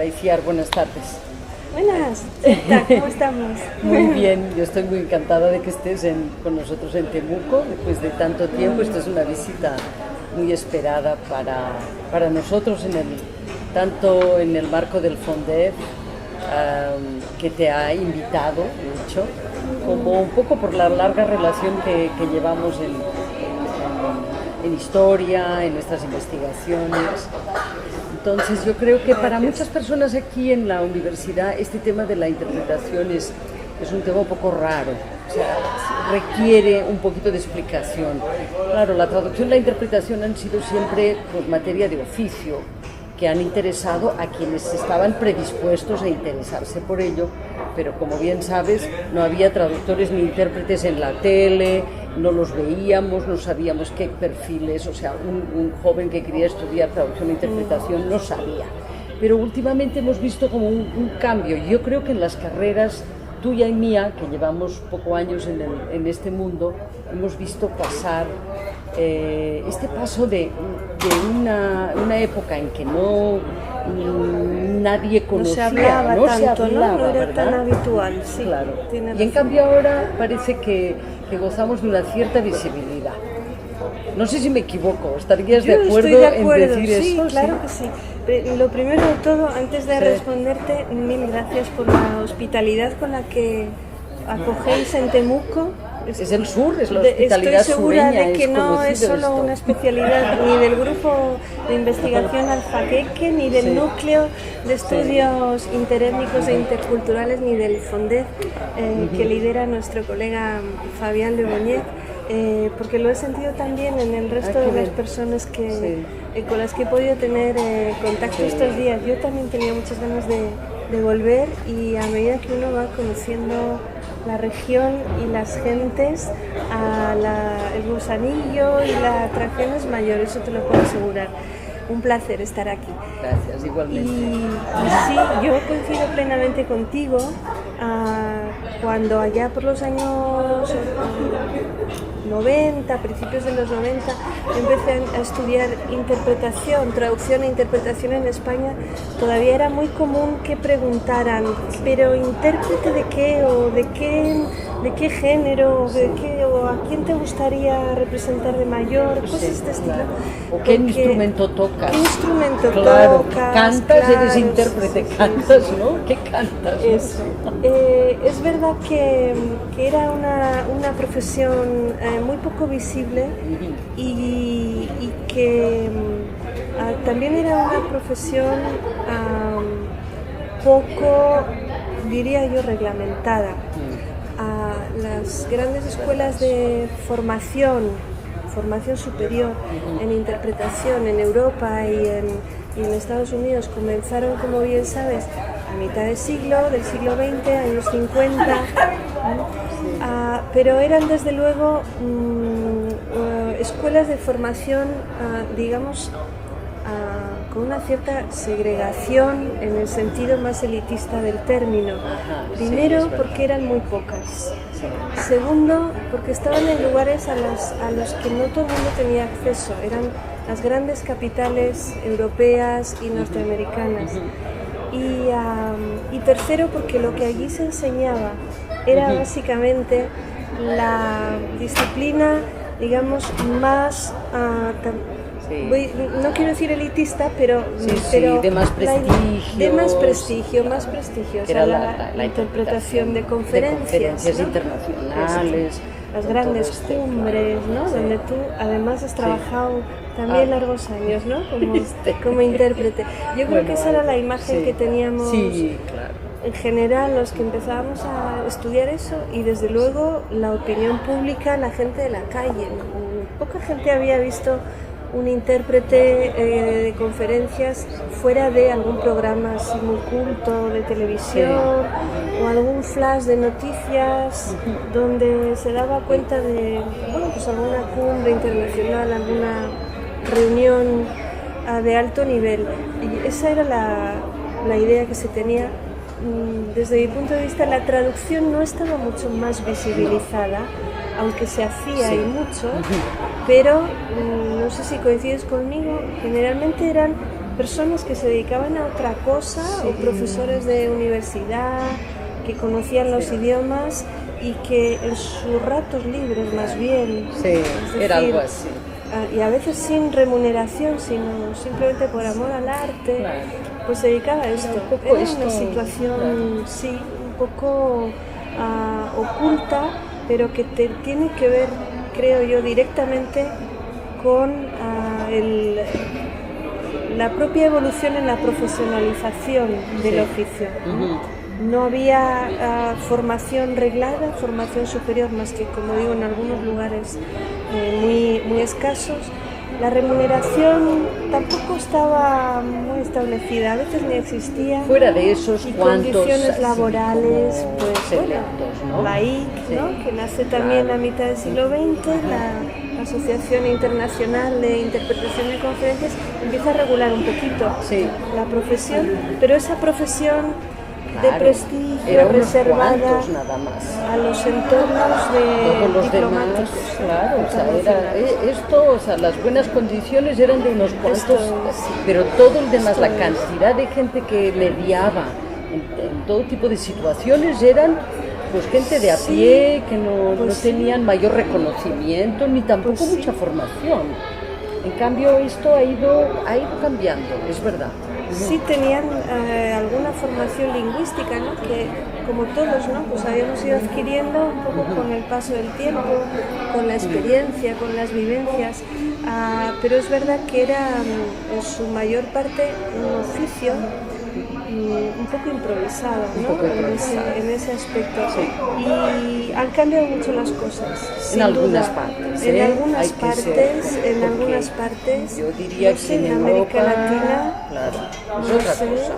Hola Iciar, buenas tardes. Buenas, Zeta, ¿cómo estamos? Muy bien, yo estoy muy encantada de que estés con nosotros en Temuco después de tanto tiempo. Esta es una visita muy esperada para nosotros, tanto en el marco del FONDEF, que te ha invitado, de hecho, como un poco por la larga relación que llevamos en historia, en nuestras investigaciones. Entonces yo creo que para muchas personas aquí en la universidad este tema de la interpretación es un tema un poco raro, o sea, requiere un poquito de explicación. Claro, la traducción y la interpretación han sido siempre pues, materia de oficio, que han interesado a quienes estaban predispuestos a interesarse por ello, pero como bien sabes, no había traductores ni intérpretes en la tele, no los veíamos, no sabíamos qué perfiles, o sea, un joven que quería estudiar traducción e interpretación no sabía. Pero últimamente hemos visto como un cambio. Yo creo que en las carreras tuya y mía, que llevamos pocos años en este mundo, hemos visto pasar este paso de una época en que nadie conocía, no se hablaba, no era ¿verdad? tan habitual, sí. Claro. Y en cambio ahora parece que gozamos de una cierta visibilidad. No sé si me equivoco, ¿estarías de acuerdo en decir sí, eso? Claro que sí. Lo primero de todo, antes de responderte, mil gracias por la hospitalidad con la que acogéis en Temuco. Es el sur, es la hospitalidad Estoy segura sureña, de que no es solo esto. una especialidad ni del grupo de investigación Alfaqueque, ni del núcleo de estudios interétnicos e interculturales, ni del FONDEF que lidera nuestro colega Fabián Le Boñet, porque lo he sentido también en el resto de las personas con las que he podido tener contacto estos días. Yo también tenía muchas ganas de volver, y a medida que uno va conociendo la región y las gentes, el gusanillo y la atracción es mayor, eso te lo puedo asegurar. Un placer estar aquí. Gracias, igualmente. Y sí, yo coincido plenamente contigo. Cuando allá por los años 90, principios de los 90, empecé a estudiar interpretación, traducción e interpretación en España, todavía era muy común que preguntaran, pero ¿intérprete de qué? ¿O de qué género? ¿O a quién te gustaría representar de mayor? Cosas de este estilo. ¿O qué instrumento tocas? ¿Qué instrumento tocas? Cantas, eres intérprete, cantas, ¿no? ¿Qué cantas? Eso. Es verdad que era una profesión muy poco visible, y que también era una profesión poco, diría yo, reglamentada. Las grandes escuelas de formación superior en interpretación en Europa y en Estados Unidos comenzaron, como bien sabes, a mitad del siglo XX, años 50, pero eran desde luego escuelas de formación, digamos, con una cierta segregación en el sentido más elitista del término. Primero, porque eran muy pocas. Segundo, porque estaban en lugares a los que no todo el mundo tenía acceso. Eran las grandes capitales europeas y norteamericanas. Y tercero, porque lo que allí se enseñaba era básicamente la disciplina, digamos, más... no quiero decir elitista, pero de más prestigio. Más prestigio. Era la interpretación de conferencias, ¿no? internacionales. Las grandes cumbres, ¿no? Sí. Donde tú además has trabajado también largos años, ¿no? Como intérprete. Yo creo que esa era la imagen que teníamos. Sí, claro. En general, los que empezábamos a estudiar eso, y desde luego la opinión pública, la gente de la calle, ¿no? Poca gente había visto un intérprete de conferencias fuera de algún programa así muy culto de televisión, o algún flash de noticias donde se daba cuenta de pues alguna cumbre internacional, alguna reunión de alto nivel. Y esa era la idea que se tenía. Desde mi punto de vista, la traducción no estaba mucho más visibilizada, aunque se hacía y mucho, pero no sé si coincides conmigo, generalmente eran personas que se dedicaban a otra cosa, o profesores de universidad que conocían los idiomas y que en sus ratos libres más bien, era algo así. Y a veces sin remuneración, sino simplemente por amor al arte, pues se dedicaba a esto. Era una situación, un poco oculta, pero que tiene que ver, creo yo, directamente con la propia evolución en la profesionalización del oficio. No había formación reglada, formación superior, más que, como digo, en algunos lugares muy escasos. La remuneración tampoco estaba muy establecida, a veces ni existía. Fuera de esos condiciones laborales, pues selectos, ¿no? La IC, ¿no? Que nace también a mitad del siglo XX, la Asociación Internacional de Interpretación de Conferencias, empieza a regular un poquito la profesión, pero esa profesión de prestigio reservada nada más a los entornos de diplomáticos. Las buenas condiciones eran de unos cuantos, pero todo el demás, la cantidad de gente que mediaba en todo tipo de situaciones eran pues gente de a pie que no tenían mayor reconocimiento ni tampoco mucha formación. En cambio esto ha ido cambiando, es verdad. Sí tenían alguna formación lingüística, ¿no? Que como todos, ¿no? Pues habíamos ido adquiriendo un poco con el paso del tiempo, con la experiencia, con las vivencias, pero es verdad que era en su mayor parte un oficio un poco improvisado, ¿no? En ese aspecto. Y han cambiado mucho las cosas. En algunas partes. En algunas partes. Yo diría que en América Latina. Es otra cosa.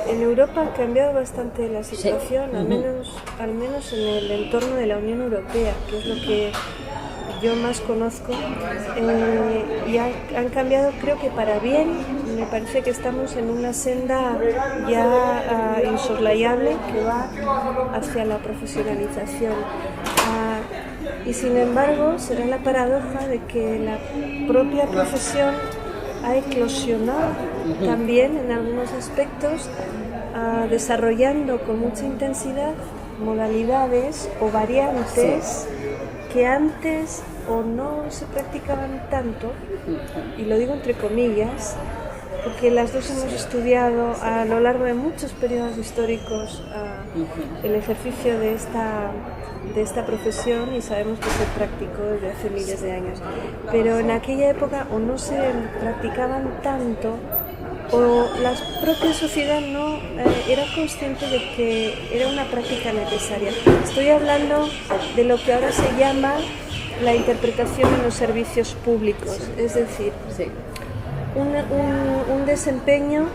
En Europa ha cambiado bastante la situación, al menos en el entorno de la Unión Europea, que es lo que yo más conozco, y han cambiado, creo que para bien. Me parece que estamos en una senda ya insoslayable que va hacia la profesionalización, y sin embargo será la paradoja de que la propia profesión ha eclosionado también en algunos aspectos, desarrollando con mucha intensidad modalidades o variantes que antes o no se practicaban tanto, y lo digo entre comillas, porque las dos hemos estudiado a lo largo de muchos periodos históricos el ejercicio de esta profesión, y sabemos que se practicó desde hace miles de años, pero en aquella época o no se practicaban tanto, o la propia sociedad no era consciente de que era una práctica necesaria. Estoy hablando de lo que ahora se llama la interpretación en los servicios públicos, es decir, un desempeño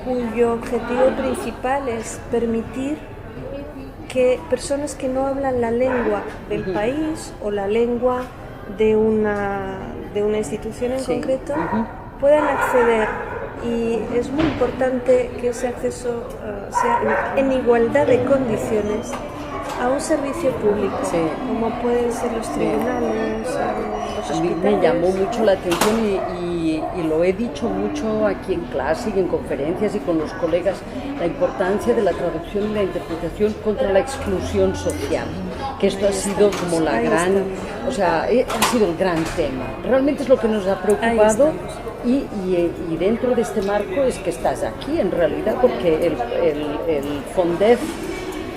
cuyo objetivo principal es permitir que personas que no hablan la lengua del país o la lengua de una institución en concreto puedan acceder, y es muy importante que ese acceso sea en igualdad de condiciones a un servicio público, como pueden ser los tribunales, los hospitales. A mí me llamó mucho la atención y lo he dicho mucho aquí en clase y en conferencias y con los colegas, la importancia de la traducción y la interpretación contra la exclusión social, que esto ha sido como la gran, ha sido el gran tema. Realmente es lo que nos ha preocupado, y dentro de este marco es que estás aquí en realidad, porque el FONDEF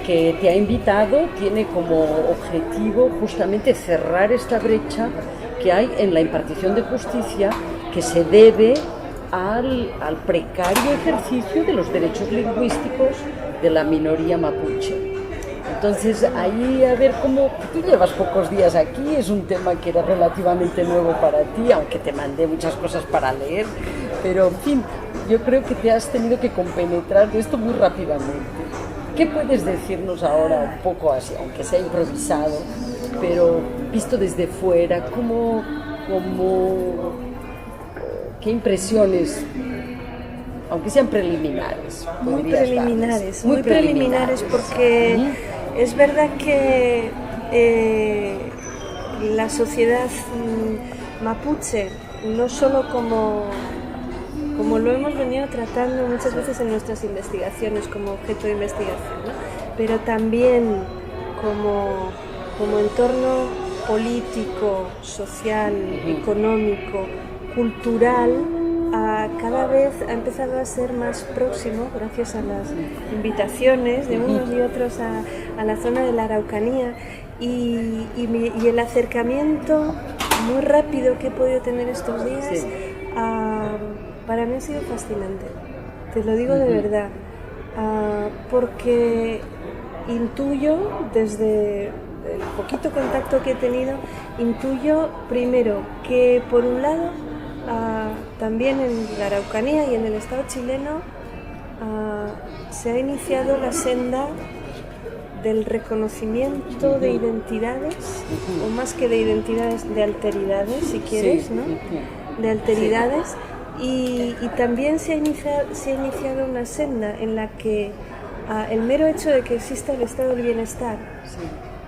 que te ha invitado tiene como objetivo justamente cerrar esta brecha que hay en la impartición de justicia, que se debe al precario ejercicio de los derechos lingüísticos de la minoría mapuche. Entonces ahí, a ver cómo, tú llevas pocos días aquí, es un tema que era relativamente nuevo para ti, aunque te mandé muchas cosas para leer, pero en fin, yo creo que te has tenido que compenetrar de esto muy rápidamente. ¿Qué puedes decirnos ahora, un poco así, aunque sea improvisado, pero visto desde fuera, qué impresiones, aunque sean preliminares? Muy preliminares, porque es verdad que la sociedad mapuche, no solo como como lo hemos venido tratando muchas veces en nuestras investigaciones como objeto de investigación, ¿no? Pero también como entorno político, social, económico, cultural, cada vez ha empezado a ser más próximo, gracias a las invitaciones de unos y otros a la zona de la Araucanía, y el acercamiento muy rápido que he podido tener estos días, para mí ha sido fascinante, te lo digo de verdad, porque intuyo, desde el poquito contacto que he tenido, intuyo primero que por un lado también en la Araucanía y en el Estado chileno se ha iniciado la senda del reconocimiento de identidades, o más que de identidades, de alteridades, si quieres, ¿no? De alteridades, y también se ha iniciado una senda en la que el mero hecho de que exista el estado del bienestar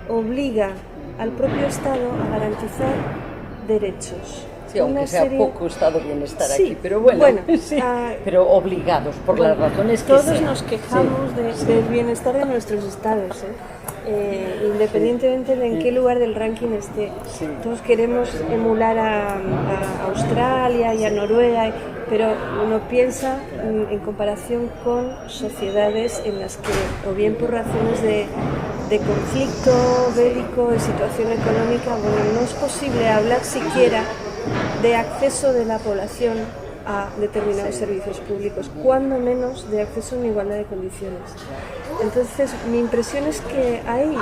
obliga al propio Estado a garantizar derechos. Sí, aunque sea poco estado de bienestar aquí, pero bueno pero obligados por las razones que todos sean. Nos quejamos del bienestar de nuestros estados, independientemente de en qué lugar del ranking esté. Todos queremos emular a Australia y a Noruega, pero uno piensa en comparación con sociedades en las que, o bien por razones de conflicto bélico, de situación económica, no es posible hablar siquiera de acceso de la población a determinados servicios públicos, cuando menos de acceso en igualdad de condiciones. Entonces, mi impresión es que hay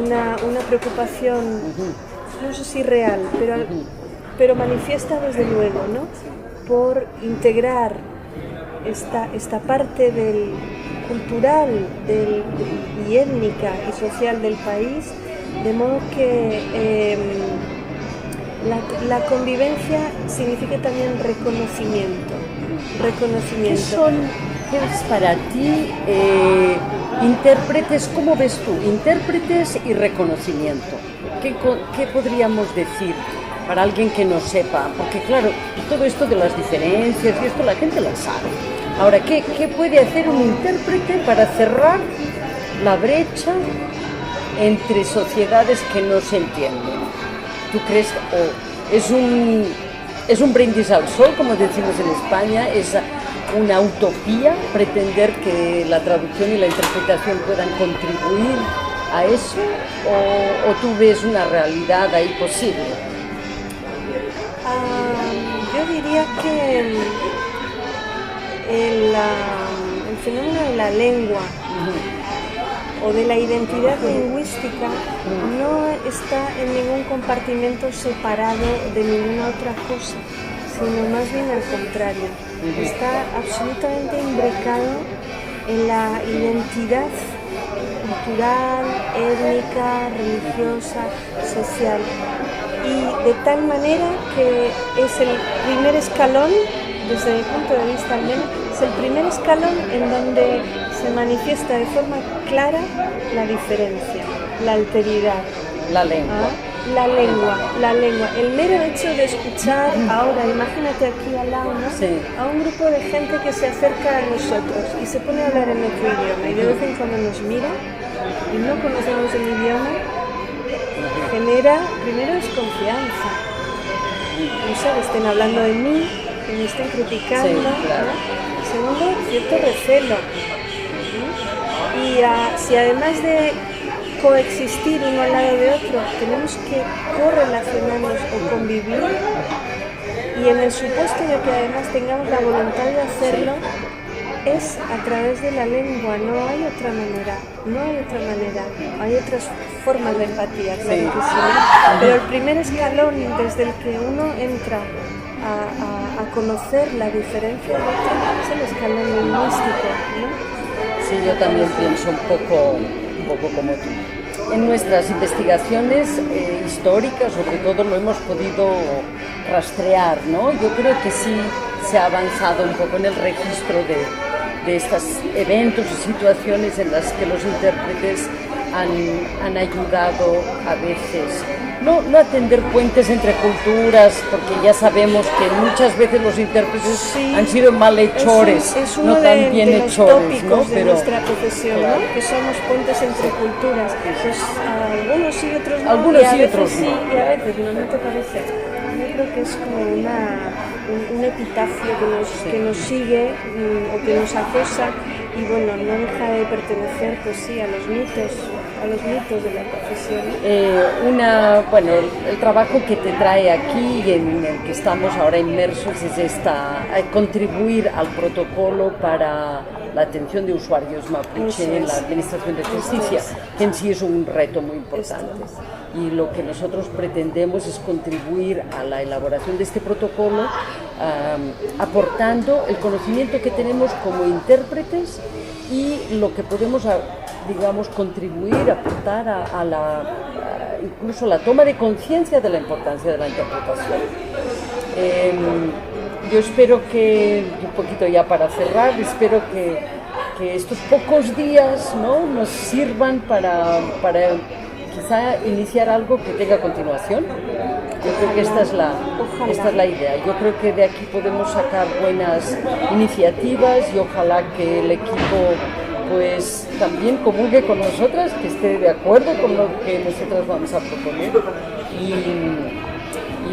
una preocupación, no sé si real, pero manifiesta desde luego, ¿no?, por integrar esta parte del cultural y étnica y social del país, de modo que la convivencia significa también reconocimiento. ¿Qué es para ti intérpretes? ¿Cómo ves tú? Intérpretes y reconocimiento. ¿Qué podríamos decir para alguien que no sepa? Porque claro, todo esto de las diferencias y esto la gente la sabe. Ahora, ¿qué puede hacer un intérprete para cerrar la brecha entre sociedades que no se entienden? ¿Tú crees que es un brindis al sol, como decimos en España? ¿Es una utopía pretender que la traducción y la interpretación puedan contribuir a eso? ¿O tú ves una realidad ahí posible? Yo diría que el fenómeno de la lengua o de la identidad lingüística no está en ningún compartimento separado de ninguna otra cosa, sino más bien al contrario. Está absolutamente imbricado en la identidad cultural, étnica, religiosa, social, y de tal manera que es el primer escalón, desde mi punto de vista al menos, es el primer escalón en donde se manifiesta de forma clara la diferencia, la alteridad. La lengua. La lengua. El mero hecho de escuchar ahora, imagínate aquí al lado, ¿no?, a un grupo de gente que se acerca a nosotros y se pone a hablar en nuestro idioma, y de vez en cuando nos mira y no conocemos el idioma, genera primero desconfianza. No sé, estén hablando de mí, que me estén criticando, ¿no? Segundo, cierto recelo. Y si además de coexistir uno al lado de otro, tenemos que correlacionarnos o convivir, y en el supuesto de que además tengamos la voluntad de hacerlo, es a través de la lengua, no hay otra manera, hay otras formas de empatía, claro que sí, pero el primer escalón desde el que uno entra a conocer la diferencia del otro es el escalón lingüístico, ¿no? Sí, yo también pienso un poco como tú. En nuestras investigaciones históricas, sobre todo, lo hemos podido rastrear, ¿no? Yo creo que sí se ha avanzado un poco en el registro de estos eventos y situaciones en las que los intérpretes han ayudado a veces, no atender puentes entre culturas, porque ya sabemos que muchas veces los intérpretes han sido malhechores, es uno no tan bien de los hechores, tópicos ¿no? de nuestra profesión, ¿no? Que somos puentes entre culturas. Pues algunos sí, otros no. Algunos y a sí, veces otros sí, no. y a veces no, ¿no te parece? Yo creo que es como un epitafio que nos sigue o que nos acosa y bueno, no deja de pertenecer pues sí a los mitos de la profesión. El trabajo que te trae aquí y en el que estamos ahora inmersos es contribuir al protocolo para la atención de usuarios mapuche en la Administración de Justicia, que en sí es un reto muy importante. Y lo que nosotros pretendemos es contribuir a la elaboración de este protocolo, aportando el conocimiento que tenemos como intérpretes y lo que podemos, digamos, contribuir, aportar incluso la toma de conciencia de la importancia de la interpretación. Yo espero que, un poquito ya para cerrar, espero que estos pocos días, ¿no?, nos sirvan para quizá iniciar algo que tenga continuación. Yo creo que esta es la idea. Yo creo que de aquí podemos sacar buenas iniciativas y ojalá que el equipo pues también comulgue con nosotras, que esté de acuerdo con lo que nosotras vamos a proponer y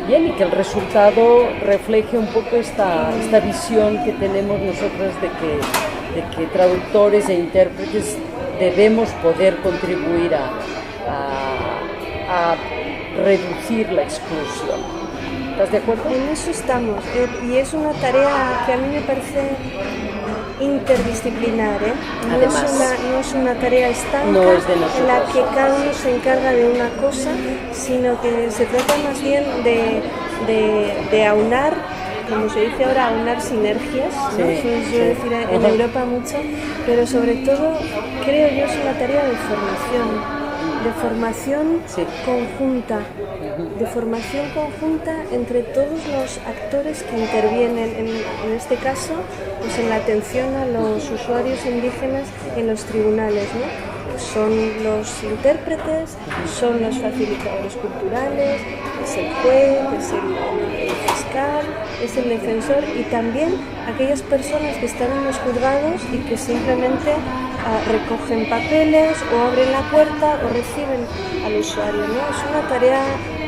bien, y que el resultado refleje un poco esta visión que tenemos nosotras de que traductores e intérpretes debemos poder contribuir a reducir la exclusión. ¿Estás de acuerdo? En eso estamos, y es una tarea que a mí me parece interdisciplinar, ¿eh? No es una tarea estanca en la que cada uno se encarga de una cosa, sino que se trata más bien de aunar, como se dice ahora, aunar sinergias, ¿no? Eso es decir en Europa mucho, pero sobre todo creo yo es una tarea de formación conjunta, de formación conjunta entre todos los actores que intervienen, en este caso, pues en la atención a los usuarios indígenas en los tribunales, ¿no? Son los intérpretes, son los facilitadores culturales, es el juez, es el fiscal, es el defensor y también aquellas personas que están en los juzgados y que simplemente recogen papeles o abren la puerta o reciben al usuario, ¿no? Es una tarea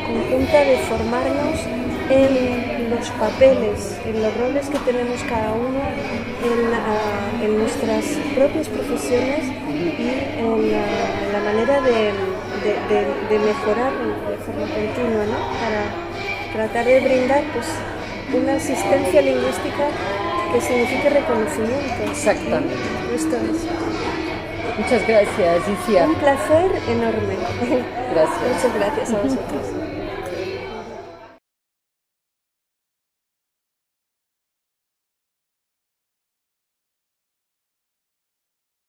conjunta de formarnos en los papeles, en los roles que tenemos cada uno, en nuestras propias profesiones y en la manera de mejorar de forma continua, ¿no? Para tratar de brindar pues, una asistencia lingüística que signifique reconocimiento. Exactamente. Esto es. Muchas gracias, Isia. Un placer enorme. Gracias. Muchas gracias a vosotros.